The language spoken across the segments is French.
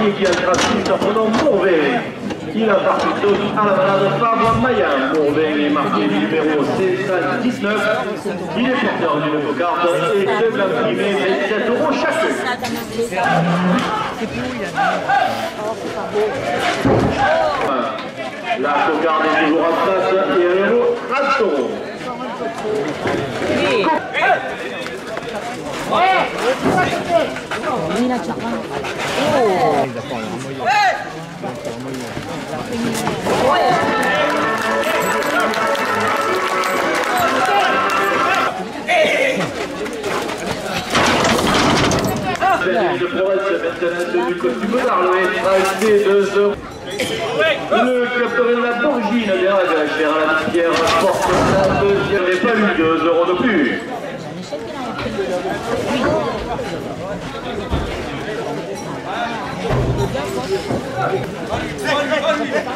cocardier qui a le trafic en prenant Mourvey. Il a parti à la balade Fabre Mayen. Mourvey est marqué du numéro C519. Il est porteur d'une cocarde et deux glaces primées, 27 € chacun. La cocarde est toujours en place et un héros Rastoro. De Provence maintenant du costume d'Arles est acheté 2 €. Le club de la Bourgine des Rages, cher à la Pierre, porte la deuxième n'est pas eu 2 € de plus.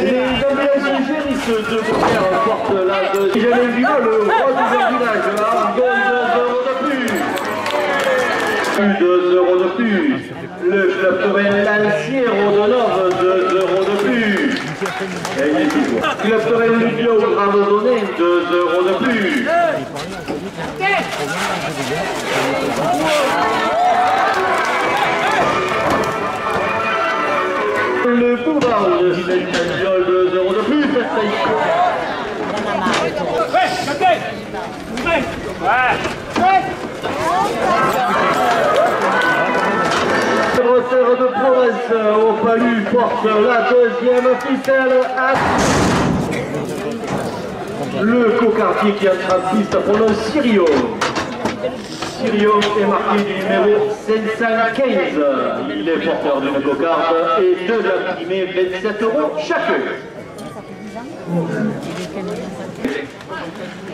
Les ambulances gérissent de Beaucaire portent la deuxième. J'ai vu le roi du village, Argon, 2 € de plus. 2 € de plus. Le club de l'Alciero de Nove, 2 € de plus. Et il est toujours. Club de Luglio Gravesonnet, 2 € de plus. Le boulevard de Saint-Angiol, 2 € de plus. Rosseur de Provence au Palu porte la deuxième ficelle à... Le cocardier qui a piste pour le Sirio. Sirio est marqué du numéro 515. Il est porteur d'une cocarde et deux imprimés, 27 € chacun.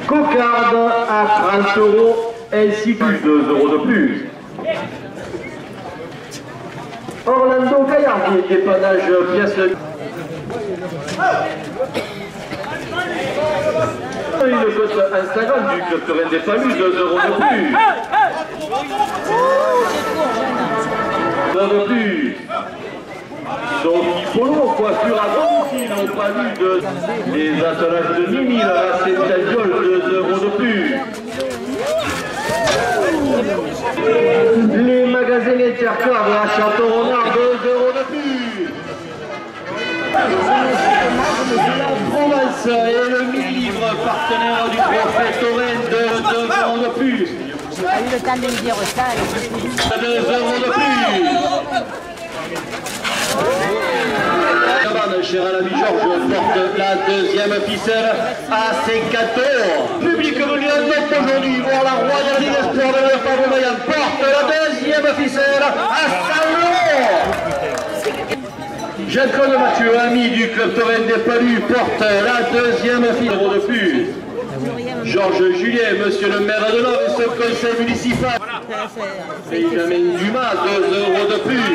Cocarde à 30 € ainsi que 2 € de plus. Orlando Gaillardier, dépannage pièce. Une cote Instagram du club Corinne des Palus, 2 € de plus. 2 € de plus. Sophie Polo, coiffure à domicile au Palus de... Les attelages de Mimi, la Saint-Angiol, 2 € de plus. Les magasins Interclave à Château-Renard, 2 € de plus. Provence et le mi-livre partenaire du prophète Torrent, 2 € de plus. J'ai pas eu le temps de lui dire ça. 2 € de plus. Cher à la vie Georges porte la deuxième ficelle à 50 €. Public venu à Note aujourd'hui voir la Royale des Espoirs de la Fabre Mayen porte la deuxième ficelle à 100 €. Jean-Claude Mathieu, ami du club Torrent des Palus, porte la deuxième ficelle de plus. Georges Julien, monsieur le maire de Nove et son conseil municipal. Et il amène Dumas, 2 € de plus.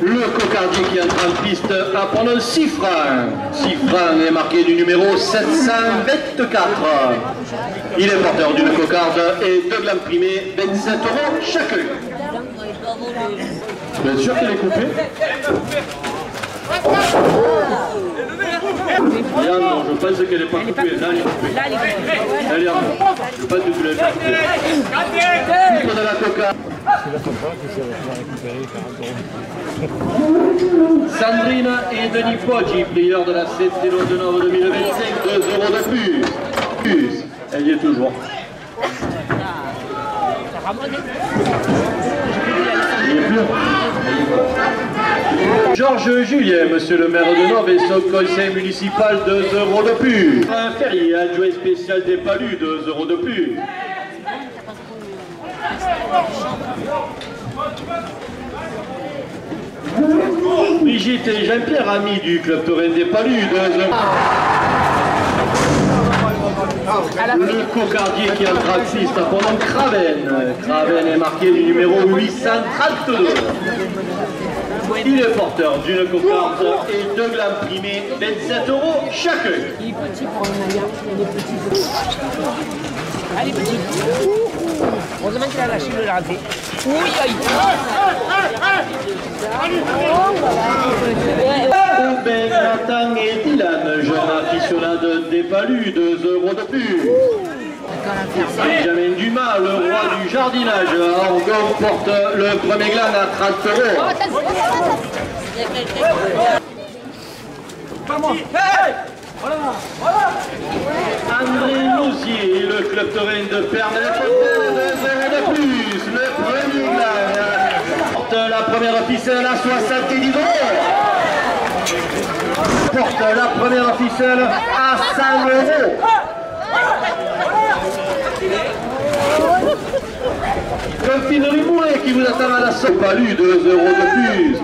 Le cocardier qui entre en piste à prendre 6 francs. 6 francs est marqué du numéro 724. Il est porteur d'une cocarde et deux glames primées, 27 € chacun. Bien sûr qu'elle est coupée. Yann, non, je pense qu'elle n'est pas coupée. Là, elle est coupée. Elle est en haut. Je pense que tu l'as coupée. Coupe de la cocarde. Sandrine et Denis Poggi, prieur de la CTLO de Nove 2025, 2 € de plus. Elle y est toujours. Il n'y est plus. Georges Julien, monsieur le maire de Nove et son conseil municipal, 2 € de plus. Un Ferrier, adjoint spécial des Palus, 2 € de plus. Brigitte et Jean-Pierre, amis du club Torrent des Palus, 2 €. Le cocardier qui a le traciste pendant Craven. Craven est marqué du numéro 832. Il est porteur d'une cocarde et deux glames primées, 27 € chacun. Il est petit pour un maillard, il est petit. Allez, petit. Heureusement qu'il a lâché le lancer. Oui, aïe. Ben Nathan et Dylan, jeune aficionade des palus, 2 € de plus. Benjamin Dumas, le roi du jardinage, à Orgon porte le premier gland à 30 €. André Lausier, le club taurin de Pernay, 2 € de plus. Le premier gland porte la première ficelle à 70 €. Porte la première ficelle à 100 €. Confinerie Moulet qui vous attend à la Sopalu, 2 € de plus.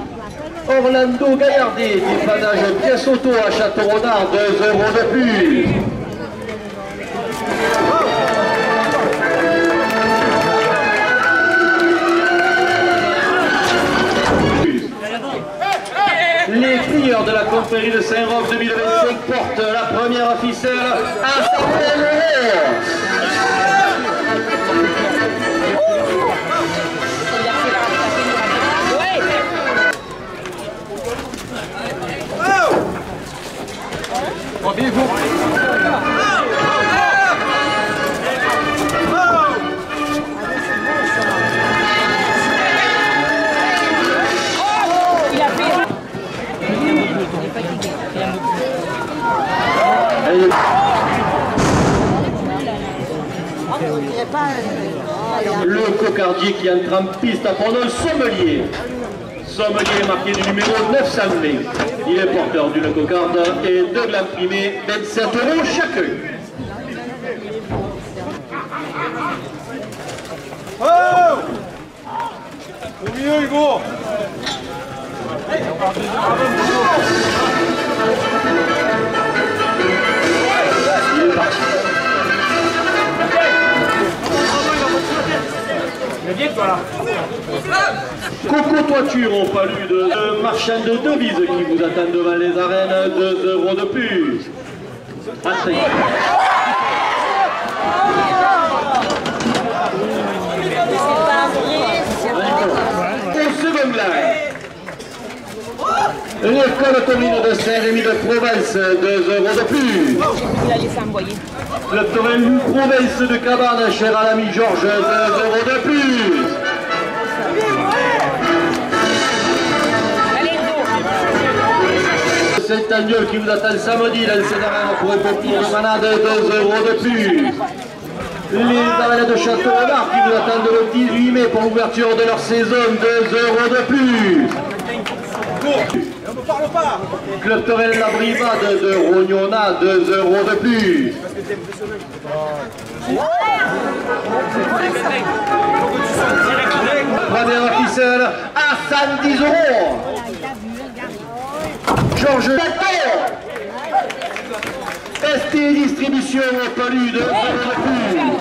Orlando Gaillardet, dépannage pièce auto à Château-Renard, 2 € de plus. Les plieurs de la confrérie de Saint-Roch 2025 portent la première ficelle à 100 €. Le cocardier qui entre en piste à prendre un sommelier. Sommelier marqué du numéro 920. Il est porteur d'une cocarde et 2 glands primés, 27 € chacun. Oh! Au mieux, Hugo! Il est parti. Coco Toiture au palu de marchand de devises qui vous attend devant les arènes, 2 € de plus. Patrick. Au second line. L'école commune de Saint-Rémy de Provence, 2 € de plus. Il a laissé envoyer. Le taurin du Province de Cabane, cher à l'ami Georges, 2 € de plus. Saint-Agnol qui vous attend samedi, lancé d'arène pour un pour de manade, 2 € de plus. Les arènes de Château-Renard qui vous attendent le 18 mai pour l'ouverture de leur saison, 2 € de plus. Club Torel La Brivade de Rognona, 2 € de plus. Première ficelle à 110 €. Georges Lator. ST Distribution au palu, 2 €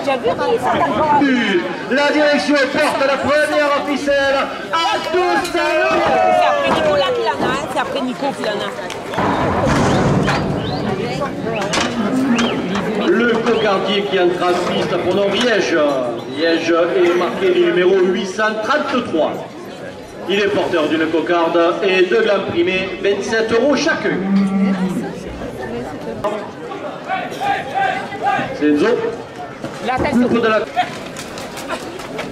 de plus. La direction porte la première ficelle à 200 €. C'est après Nicolas qui l'en a, hein. C'est après Nico qui l'en a. Le cocardier qui entre en piste pour nos Liège. Liège est marqué du numéro 833. Il est porteur d'une cocarde et 2 glands primés, 27 € chacun. C'est Enzo. La tête Coupe de la...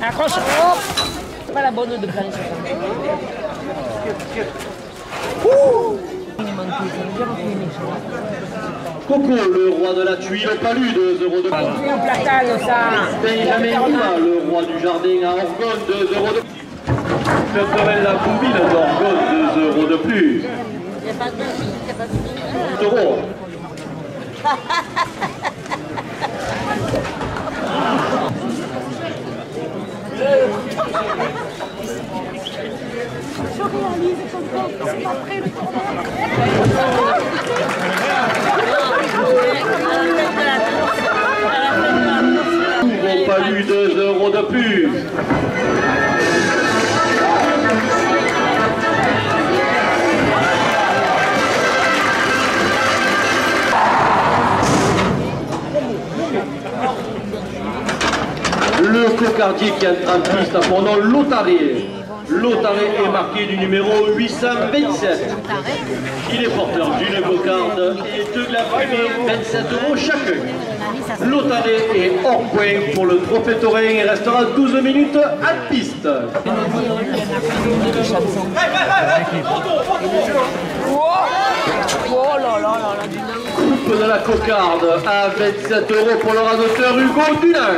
accroche. Oh. C'est pas la bonne de plancher. Coco, le roi de la tuile au palu, 2 € de plus. Un platane, ça. Benjamin Dumas, le roi du jardin à Orgon, 2 € de plus. Le Torel La Bouville d'Orgon, 2 € de plus. 2 €. N'ont pas eu 2 € de plus. Le cocardier qui entre en piste pour nom Lotaré. Lotaré est marqué du numéro 827. Il est porteur d'une cocarde et de la fumée, 27 € chacun. Lotaré est hors point pour le trophée taurin et restera 12 minutes à piste. Oh là là là là. Coupe de la cocarde à 27 € pour le radoteur Hugo Dunin.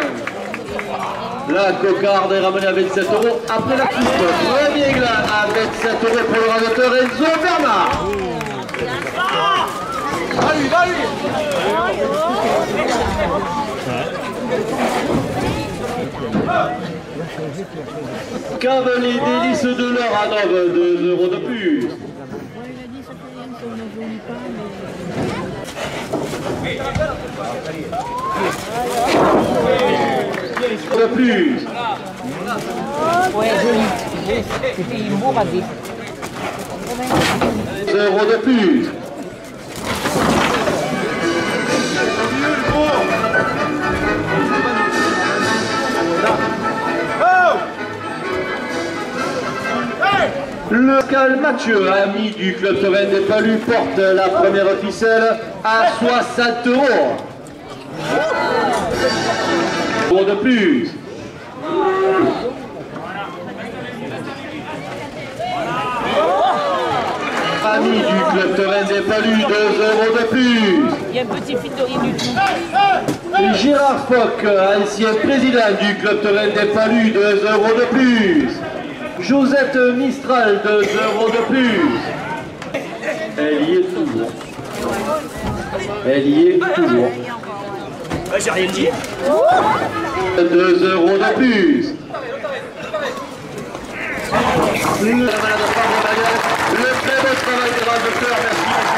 La cocarde est ramenée à 27 € après la coupe. Premier glas à 27 € pour le radoteur Enzo Bernard. Allez, allez. Cave les délices de leur Hanovre, 2 € de plus. De plus. Ouais, joli. C'était une beau rasé. 2 € de plus. Le Cal Mathieu, ami du club taurin des Palus, porte la première ficelle à 60 €. Pour de plus. Ami du club taurin des Palus, 2 € de plus. Il y a un petit fil de rien du tout. Gérard Foch, ancien président du club taurin des Palus, 2 € de plus. Josette Mistral, 2 € de plus. Elle y est toujours. Elle y est toujours. J'ai rien dit. 2 € de plus. Le très beau travail des radouteurs, merci.